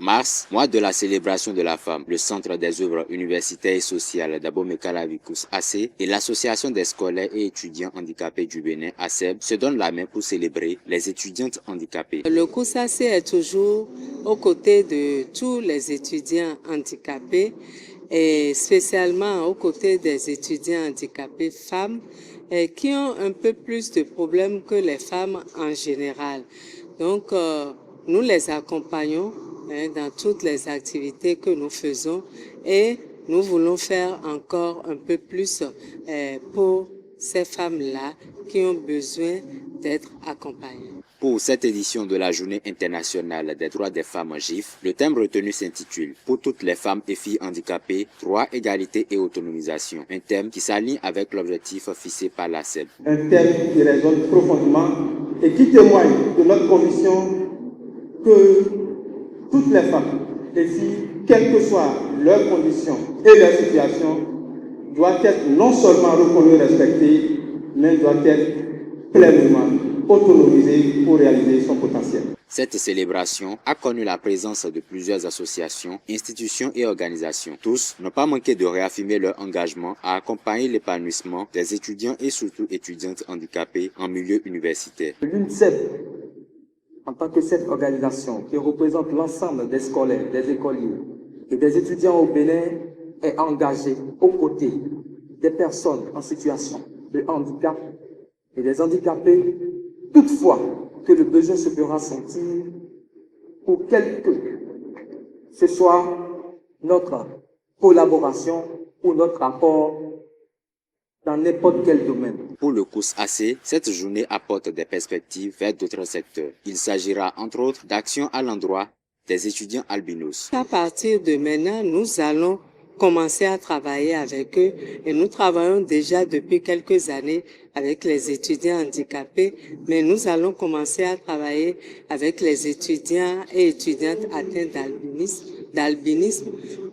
Mars, mois de la célébration de la femme, le Centre des œuvres universitaires et sociales d'Abomey-Cala Vicus AC et l'Association des scolaires et étudiants handicapés du Bénin, ASEB, se donnent la main pour célébrer les étudiantes handicapées. Le CUS AC est toujours aux côtés de tous les étudiants handicapés et spécialement aux côtés des étudiants handicapés femmes qui ont un peu plus de problèmes que les femmes en général. Donc, nous les accompagnons dans toutes les activités que nous faisons et nous voulons faire encore un peu plus pour ces femmes-là qui ont besoin d'être accompagnées. Pour cette édition de la Journée internationale des droits des femmes GIF, le thème retenu s'intitule « Pour toutes les femmes et filles handicapées, droit, égalité et autonomisation ». Un thème qui s'aligne avec l'objectif fixé par la SEB. Un thème qui résonne profondément et qui témoigne de notre conviction que toutes les femmes et filles, quelles que soient leurs conditions et leur situation, doivent être non seulement reconnues et respectées, mais doivent être pleinement autonomisée pour réaliser son potentiel. Cette célébration a connu la présence de plusieurs associations, institutions et organisations. Tous n'ont pas manqué de réaffirmer leur engagement à accompagner l'épanouissement des étudiants et surtout étudiantes handicapées en milieu universitaire. L'UNICEF, en tant que cette organisation qui représente l'ensemble des scolaires, des écoliers et des étudiants au Bénin, est engagée aux côtés des personnes en situation de handicap et des handicapés, toutefois que le besoin se fera sentir pour quel que ce soit notre collaboration ou notre apport dans n'importe quel domaine. Pour le CUS AC, cette journée apporte des perspectives vers d'autres secteurs. Il s'agira entre autres d'actions à l'endroit des étudiants albinos. À partir de maintenant, nous allons commencer à travailler avec eux et nous travaillons déjà depuis quelques années avec les étudiants handicapés, mais nous allons commencer à travailler avec les étudiants et étudiantes atteints d'albinisme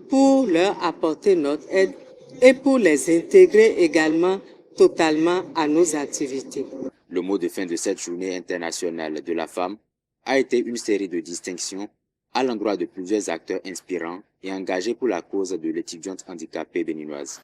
pour leur apporter notre aide et pour les intégrer également totalement à nos activités. Le mot de fin de cette journée internationale de la femme a été une série de distinctions à l'endroit de plusieurs acteurs inspirants et engagés pour la cause de l'étudiante handicapée béninoise.